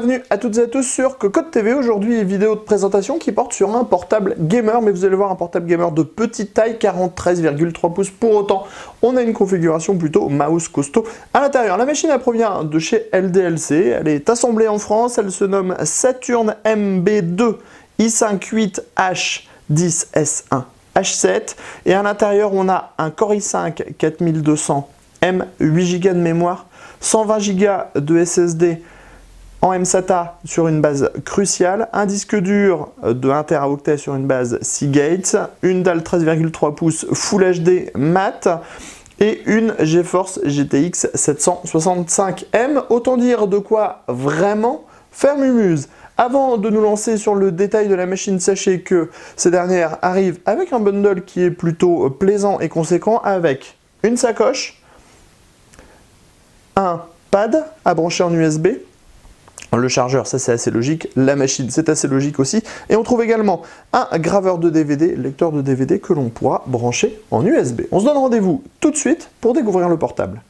bienvenue à toutes et à tous sur Cocotte TV. Aujourd'hui, vidéo de présentation qui porte sur un portable gamer, mais vous allez voir un portable gamer de petite taille, 43,3 pouces. Pour autant, on a une configuration plutôt mouse costaud à l'intérieur. La machine elle provient de chez LDLC, elle est assemblée en France, elle se nomme Saturn MB2 i5-8H10S1 H7 et à l'intérieur on a un Core i5 4200M, 8 Go de mémoire, 120 Go de SSD en mSATA sur une base cruciale, un disque dur de 1 Teraoctet sur une base Seagate, une dalle 13,3 pouces Full HD mat et une GeForce GTX 765M. Autant dire de quoi vraiment faire mumuse. Avant de nous lancer sur le détail de la machine, sachez que ces dernières arrivent avec un bundle qui est plutôt plaisant et conséquent, avec une sacoche, un pad à brancher en USB, le chargeur, ça c'est assez logique, la machine c'est assez logique aussi, et on trouve également un graveur de DVD, lecteur de DVD que l'on pourra brancher en USB. On se donne rendez-vous tout de suite pour découvrir le portable.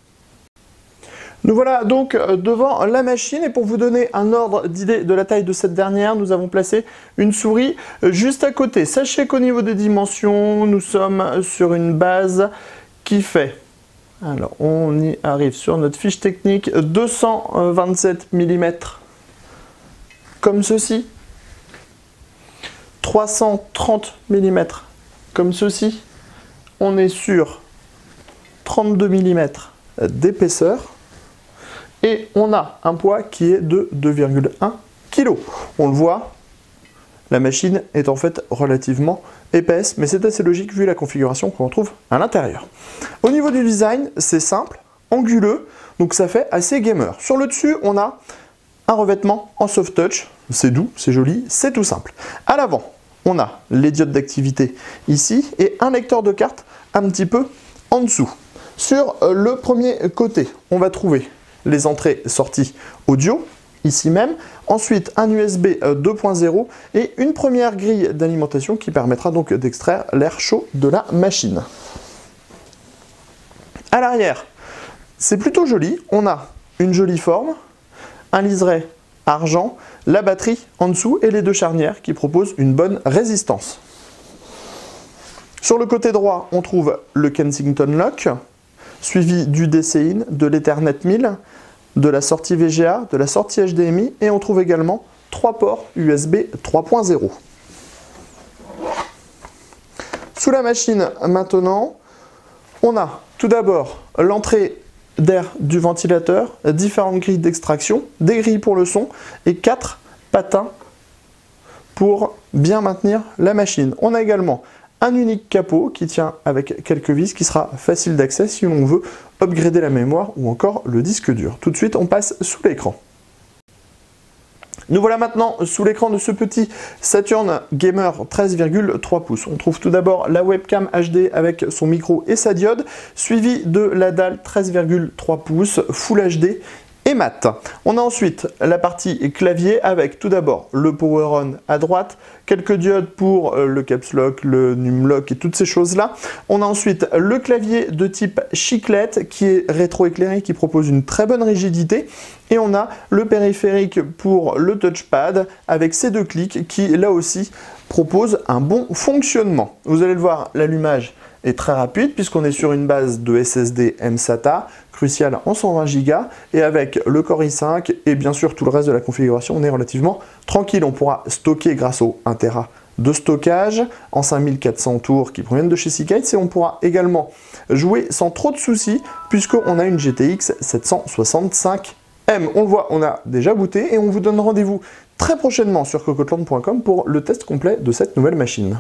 Nous voilà donc devant la machine et pour vous donner un ordre d'idée de la taille de cette dernière, nous avons placé une souris juste à côté. Sachez qu'au niveau des dimensions, nous sommes sur une base qui fait, alors on y arrive sur notre fiche technique, 227 mm comme ceci, 330 mm comme ceci, on est sur 32 mm d'épaisseur. Et on a un poids qui est de 2,1 kg. On le voit, la machine est en fait relativement épaisse, mais c'est assez logique vu la configuration qu'on retrouve à l'intérieur. Au niveau du design, c'est simple, anguleux, donc ça fait assez gamer. Sur le dessus, on a un revêtement en soft touch, c'est doux, c'est joli, c'est tout simple. À l'avant, on a les diodes d'activité ici et un lecteur de carte un petit peu en dessous. Sur le premier côté, on va trouver les entrées-sorties audio, ici même, ensuite un USB 2.0 et une première grille d'alimentation qui permettra donc d'extraire l'air chaud de la machine. À l'arrière, c'est plutôt joli, on a une jolie forme, un liseré argent, la batterie en dessous et les deux charnières qui proposent une bonne résistance. Sur le côté droit, on trouve le Kensington Lock, suivi du DC-in, de l'Ethernet 1000, de la sortie VGA, de la sortie HDMI, et on trouve également 3 ports USB 3.0. Sous la machine maintenant, on a tout d'abord l'entrée d'air du ventilateur, différentes grilles d'extraction, des grilles pour le son et 4 patins pour bien maintenir la machine. On a également un unique capot qui tient avec quelques vis qui sera facile d'accès si l'on veut upgrader la mémoire ou encore le disque dur. Tout de suite, on passe sous l'écran. Nous voilà maintenant sous l'écran de ce petit Saturn Gamer 13,3 pouces. On trouve tout d'abord la webcam HD avec son micro et sa diode, suivi de la dalle 13,3 pouces Full HD et mat. On a ensuite la partie clavier avec tout d'abord le Power On à droite, quelques diodes pour le Caps Lock, le Numlock et toutes ces choses-là. On a ensuite le clavier de type chiclette qui est rétroéclairé, qui propose une très bonne rigidité. Et on a le périphérique pour le touchpad avec ces deux clics qui, là aussi, proposent un bon fonctionnement. Vous allez le voir, l'allumage est très rapide puisqu'on est sur une base de SSD mSATA cruciale en 120 Go et avec le Core i5 et bien sûr tout le reste de la configuration, on est relativement tranquille. On pourra stocker grâce au 1 Tera de stockage en 5400 tours qui proviennent de chez Seagate et on pourra également jouer sans trop de soucis puisqu'on a une GTX 765M. On le voit, on a déjà booté et on vous donne rendez-vous très prochainement sur cocotland.com pour le test complet de cette nouvelle machine.